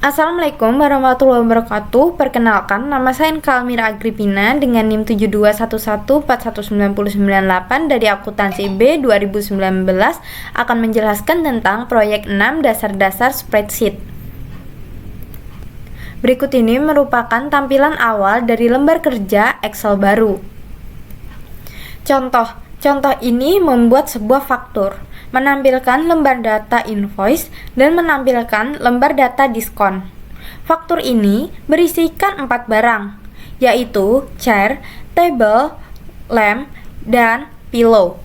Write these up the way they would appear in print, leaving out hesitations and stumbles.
Assalamualaikum warahmatullahi wabarakatuh. Perkenalkan, nama saya Inka Almira Agripina dengan NIM 7211419998 dari akuntansi B 2019 akan menjelaskan tentang proyek 6 dasar-dasar spreadsheet. Berikut ini merupakan tampilan awal dari lembar kerja Excel baru. Contoh ini membuat sebuah faktur, menampilkan lembar data invoice, dan menampilkan lembar data diskon. Faktur ini berisikan 4 barang, yaitu chair, table, lamp, dan pillow.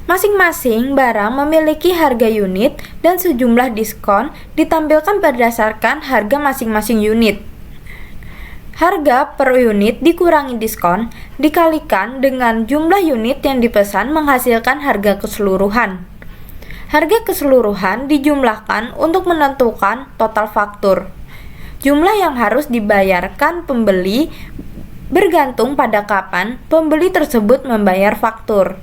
Masing-masing barang memiliki harga unit dan sejumlah diskon ditampilkan berdasarkan harga masing-masing unit. Harga per unit dikurangi diskon dikalikan dengan jumlah unit yang dipesan menghasilkan harga keseluruhan. Harga keseluruhan dijumlahkan untuk menentukan total faktur. Jumlah yang harus dibayarkan pembeli bergantung pada kapan pembeli tersebut membayar faktur.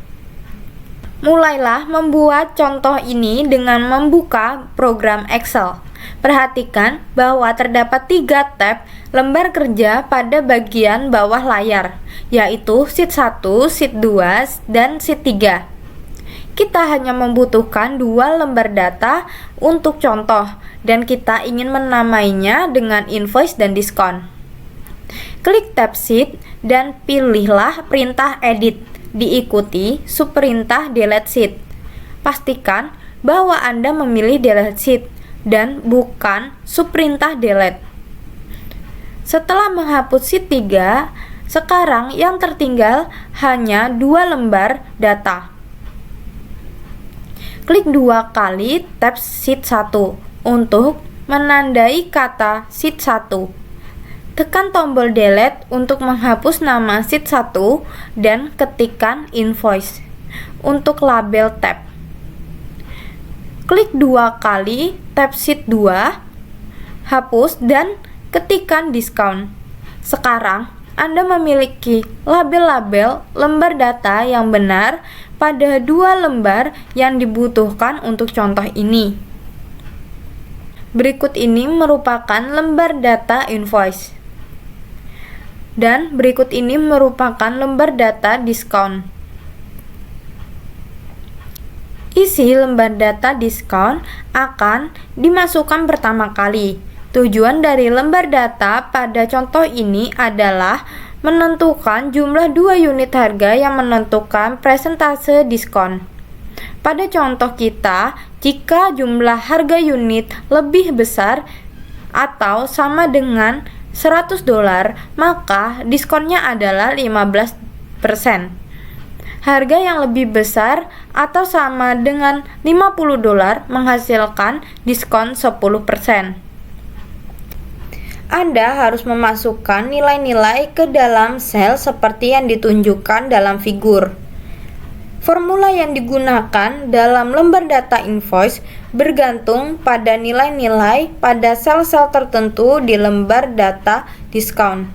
Mulailah membuat contoh ini dengan membuka program Excel. Perhatikan bahwa terdapat 3 tab lembar kerja pada bagian bawah layar, yaitu sheet 1, sheet 2, dan sheet 3. Kita hanya membutuhkan 2 lembar data untuk contoh, dan kita ingin menamainya dengan invoice dan diskon. Klik tab sheet dan pilihlah perintah edit, diikuti subperintah delete sheet. Pastikan bahwa Anda memilih delete sheet dan bukan subperintah delete. Setelah menghapus sheet 3, sekarang yang tertinggal hanya 2 lembar data. Klik 2 kali tab sheet 1 untuk menandai kata sheet 1. Tekan tombol delete untuk menghapus nama sheet 1 dan ketikkan invoice untuk label tab. Klik 2 kali tab sheet 2, hapus dan ketikkan diskon. Sekarang Anda memiliki label-label lembar data yang benar pada 2 lembar yang dibutuhkan untuk contoh ini. Berikut ini merupakan lembar data invoice. Dan berikut ini merupakan lembar data diskon. Isi lembar data diskon akan dimasukkan pertama kali. Tujuan dari lembar data pada contoh ini adalah menentukan jumlah 2 unit harga yang menentukan persentase diskon. Pada contoh kita, jika jumlah harga unit lebih besar atau sama dengan $100, maka diskonnya adalah 15%. Harga yang lebih besar atau sama dengan $50 menghasilkan diskon 10%. Anda harus memasukkan nilai-nilai ke dalam sel seperti yang ditunjukkan dalam figur. Formula yang digunakan dalam lembar data invoice bergantung pada nilai-nilai pada sel-sel tertentu di lembar data diskon.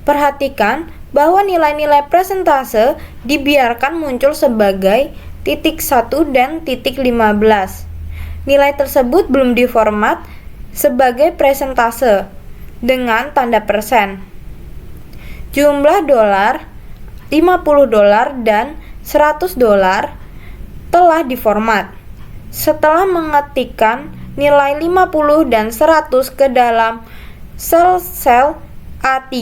Perhatikan bahwa nilai-nilai persentase dibiarkan muncul sebagai titik 1 dan titik 15. Nilai tersebut belum diformat sebagai persentase dengan tanda persen. Jumlah dolar, $50 dan $100 telah diformat. Setelah mengetikkan nilai 50 dan 100 ke dalam sel-sel A3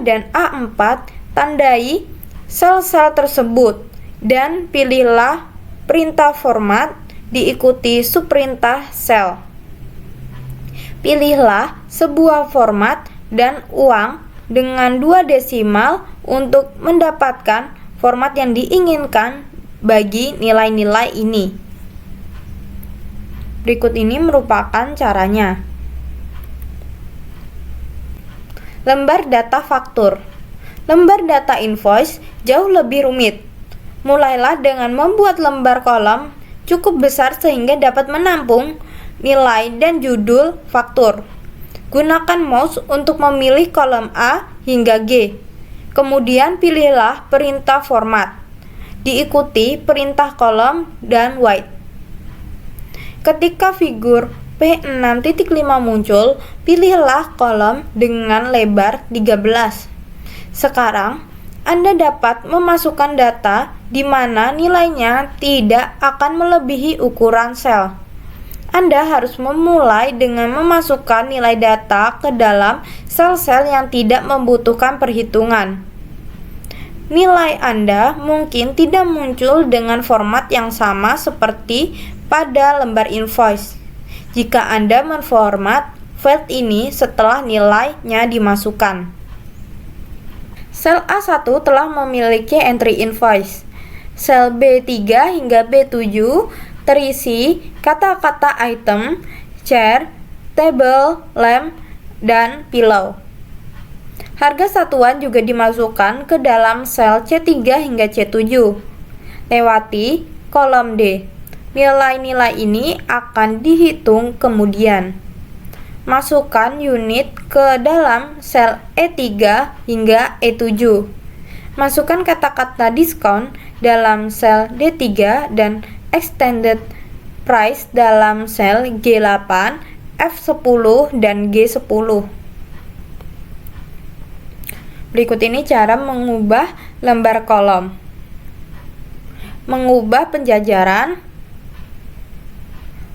dan A4, tandai sel-sel tersebut dan pilihlah perintah format diikuti subperintah sel. Pilihlah sebuah format dan uang dengan 2 desimal untuk mendapatkan format yang diinginkan bagi nilai-nilai ini. Berikut ini merupakan caranya. Lembar data faktur. Lembar data invoice jauh lebih rumit. Mulailah dengan membuat lembar kolom cukup besar sehingga dapat menampung nilai dan judul faktur. Gunakan mouse untuk memilih kolom A hingga G. Kemudian pilihlah perintah format, diikuti perintah kolom dan white. Ketika figur P6.5 muncul, pilihlah kolom dengan lebar 13. Sekarang, Anda dapat memasukkan data di mana nilainya tidak akan melebihi ukuran sel. Anda harus memulai dengan memasukkan nilai data ke dalam sel-sel yang tidak membutuhkan perhitungan. Nilai Anda mungkin tidak muncul dengan format yang sama seperti pada lembar invoice jika Anda menformat file ini setelah nilainya dimasukkan. Sel A1 telah memiliki entry invoice. Sel B3 hingga B7 terisi kata-kata item, chair, table, lamp, dan pillow. Harga satuan juga dimasukkan ke dalam sel C3 hingga C7. Lewati kolom D. Nilai-nilai ini akan dihitung kemudian. Masukkan unit ke dalam sel E3 hingga E7. Masukkan kata-kata diskon dalam sel D3 dan extended price dalam sel G8, F10, dan G10. Berikut ini cara mengubah lembar kolom. Mengubah penjajaran.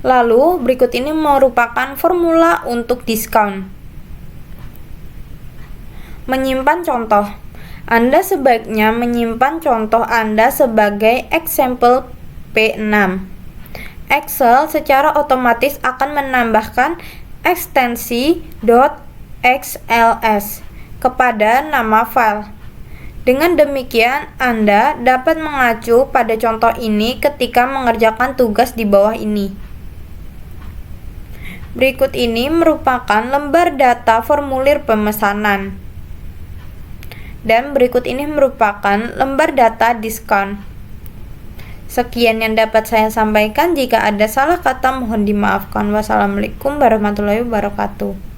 Lalu, berikut ini merupakan formula untuk diskon. Menyimpan contoh. Anda sebaiknya menyimpan contoh Anda sebagai example P6. Excel secara otomatis akan menambahkan ekstensi .xls kepada nama file. Dengan demikian, Anda dapat mengacu pada contoh ini ketika mengerjakan tugas di bawah ini. Berikut ini merupakan lembar data formulir pemesanan. Dan berikut ini merupakan lembar data diskon. Sekian yang dapat saya sampaikan. Jika ada salah kata mohon dimaafkan. Wassalamualaikum warahmatullahi wabarakatuh.